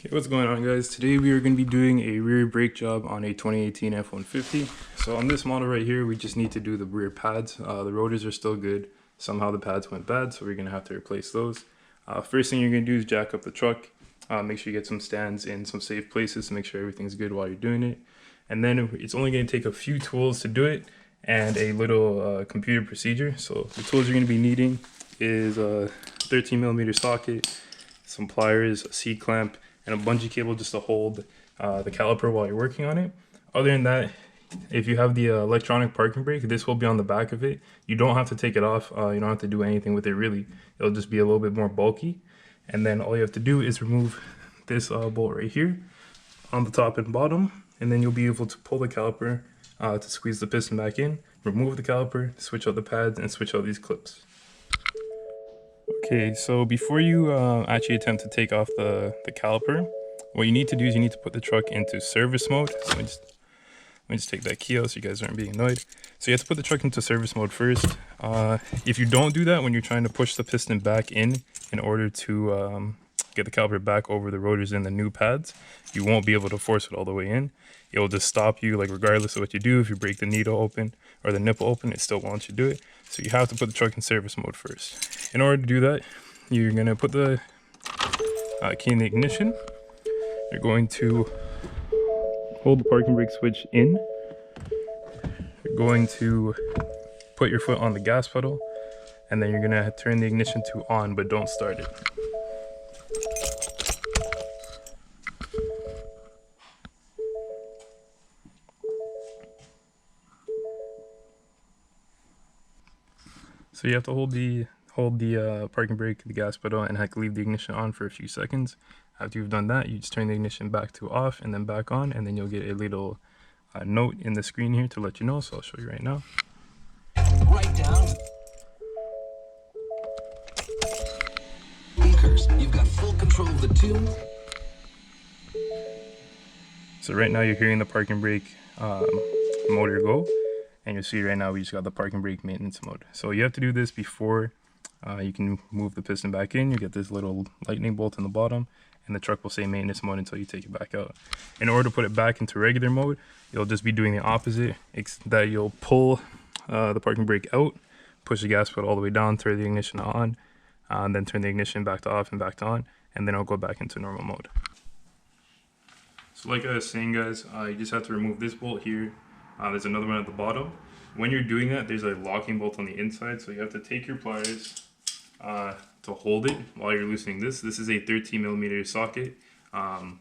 Okay, what's going on, guys? Today we are going to be doing a rear brake job on a 2018 F-150. So on this model right here, we just need to do the rear pads. The rotors are still good. Somehow the pads went bad, so we're going to have to replace those. First thing you're going to do is jack up the truck. Make sure you get some stands in some safe places to make sure everything's good while you're doing it. And then it's only going to take a few tools to do it and a little computer procedure. So the tools you're going to be needing is a 13mm socket, some pliers, a C-clamp, and a bungee cable just to hold the caliper while you're working on it. Other than that, if you have the electronic parking brake, this will be on the back of it. You don't have to take it off. You don't have to do anything with it really. It'll just be a little bit more bulky. And then all you have to do is remove this bolt right here on the top and bottom. And then you'll be able to pull the caliper to squeeze the piston back in, remove the caliper, switch out the pads, and switch out these clips. Okay, so before you actually attempt to take off the caliper, what you need to do is you need to put the truck into service mode. So let me just take that key out so you guys aren't being annoyed. So you have to put the truck into service mode first. If you don't do that when you're trying to push the piston back in order to get the caliper back over the rotors in the new pads, you won't be able to force it all the way in. It will just stop you, like regardless of what you do. If you break the needle open or the nipple open, it still wants you to do it. So you have to put the truck in service mode first. In order to do that, you're going to put the key in the ignition. You're going to hold the parking brake switch in. You're going to put your foot on the gas pedal, and then you're going to turn the ignition to on, but don't start it. So you have to hold the parking brake, the gas pedal, and have to leave the ignition on for a few seconds. After you've done that, you just turn the ignition back to off and then back on, and then you'll get a little note in the screen here to let you know. So I'll show you right now. Write down. Speakers, you've got full control of the tune. So right now you're hearing the parking brake motor go. And you'll see right now we just got the parking brake maintenance mode. So you have to do this before you can move the piston back in. You get this little lightning bolt in the bottom, and the truck will say maintenance mode until you take it back out. In order to put it back into regular mode, you'll just be doing the opposite, that you'll pull the parking brake out, push the gas pedal all the way down, turn the ignition on, and then turn the ignition back to off and back to on, and then it'll go back into normal mode. So like I was saying, guys, you just have to remove this bolt here. There's another one at the bottom. When you're doing that, there's a locking bolt on the inside, so you have to take your pliers to hold it while you're loosening this. This is a 13mm socket. I'm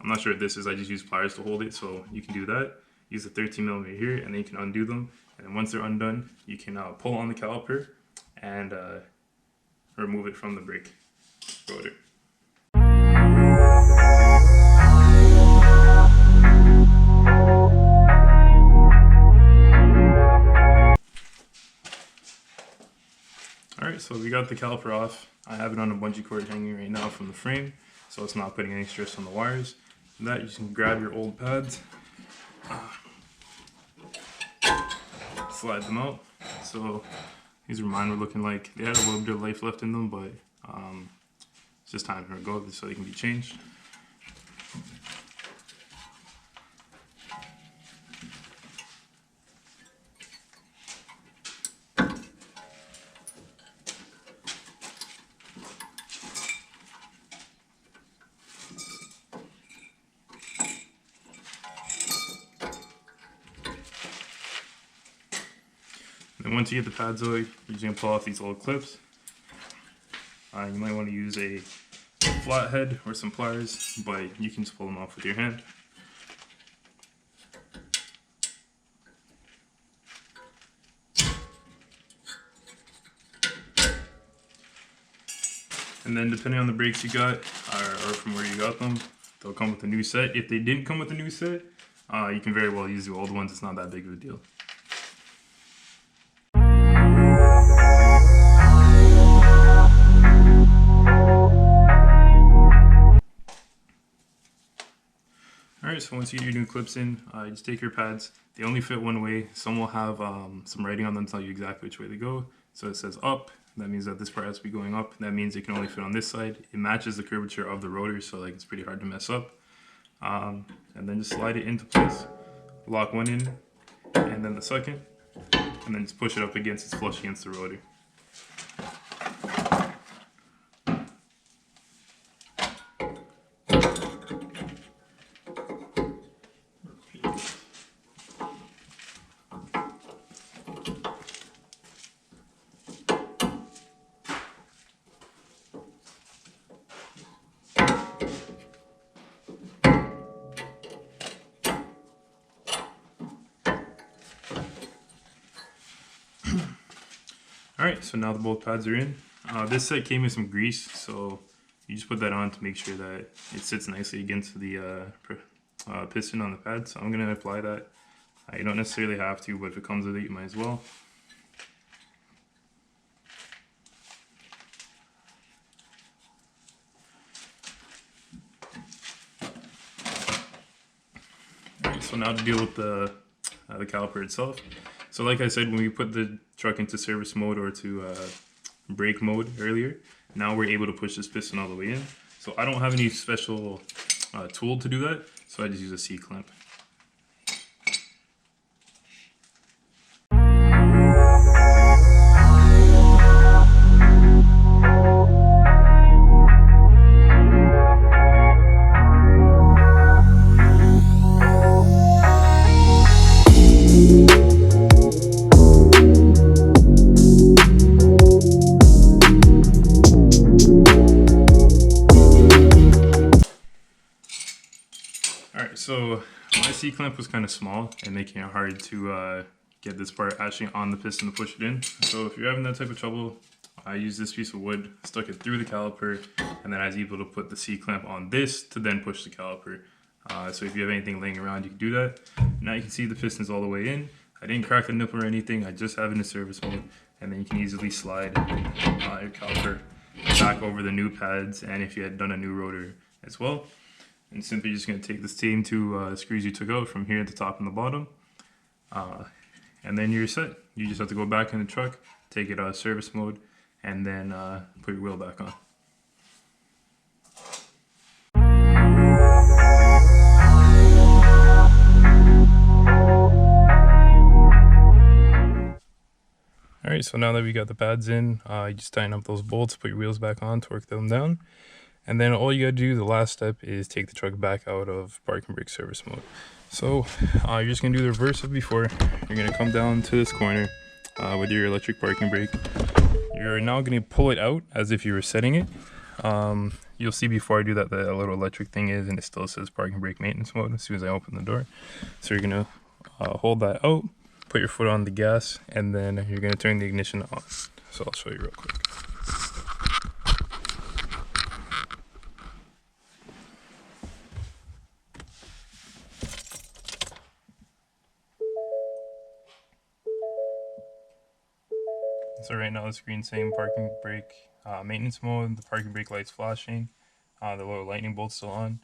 not sure what this is. I just use pliers to hold it, so you can do that. Use the 13mm here, and then you can undo them. And then once they're undone, you can pull on the caliper and remove it from the brake rotor. Alright, so we got the caliper off. I have it on a bungee cord hanging right now from the frame, so it's not putting any stress on the wires. For that, you can grab your old pads, slide them out. So these are mine were looking like they had a little bit of life left in them, but it's just time for a go so they can be changed. And once you get the pads out, you're just going to pull off these little clips. You might want to use a flathead or some pliers, but you can just pull them off with your hand. And then depending on the brakes you got, or from where you got them, they'll come with a new set. If they didn't come with a new set, you can very well use the old ones. It's not that big of a deal. Alright, so once you get your new clips in, you just take your pads. They only fit one way. Some will have some writing on them to tell you exactly which way they go. So it says up, That means that this part has to be going up. That means it can only fit on this side. It matches the curvature of the rotor, so like it's pretty hard to mess up. And then just slide it into place. Lock one in, and then the second, and then just push it up against, it's flush against the rotor. Alright, so now the both pads are in. This set came with some grease, so you just put that on to make sure that it sits nicely against the piston on the pad. So I'm going to apply that. You don't necessarily have to, but if it comes with it, you might as well. Alright, so now to deal with the caliper itself. So like I said, when we put the truck into service mode or to brake mode earlier, now we're able to push this piston all the way in. So I don't have any special tool to do that, so I just use a C-clamp. So my C-clamp was kind of small and making it hard to get this part actually on the piston to push it in. So if you're having that type of trouble, I used this piece of wood, stuck it through the caliper, and then I was able to put the C-clamp on this to then push the caliper. So if you have anything laying around, you can do that. Now you can see the piston's all the way in. I didn't crack the nipple or anything, I just have it in service mode, and then you can easily slide your caliper back over the new pads, and if you had done a new rotor as well. And simply just going to take the same two screws you took out from here at the top and the bottom, and then you're set. You just have to go back in the truck, take it out of service mode, and then put your wheel back on. Alright, so now that we got the pads in, you just tighten up those bolts, put your wheels back on, torque them down. And then all you gotta do, the last step, is take the truck back out of parking brake service mode. So you're just gonna do the reverse of before. You're gonna come down to this corner with your electric parking brake. You're now gonna pull it out as if you were setting it. You'll see before I do that, the little electric thing is, and it still says parking brake maintenance mode as soon as I open the door. So you're gonna hold that out, put your foot on the gas, and then you're gonna turn the ignition on. So I'll show you real quick. So right now the screen's saying parking brake maintenance mode, the parking brake light's flashing, the little lightning bolt's still on.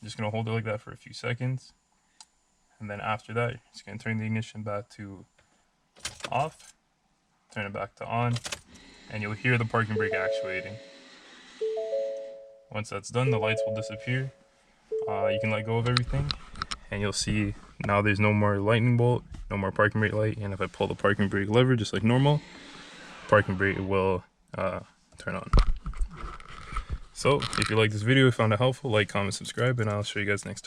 I'm just going to hold it like that for a few seconds, and then after that you're just going to turn the ignition back to off, turn it back to on, and you'll hear the parking brake actuating. Once that's done, the lights will disappear. You can let go of everything, and you'll see now there's no more lightning bolt, no more parking brake light, and if I pull the parking brake lever just like normal, parking brake will turn on. So if you like this video, found it helpful, like, comment, subscribe, and I'll show you guys next time.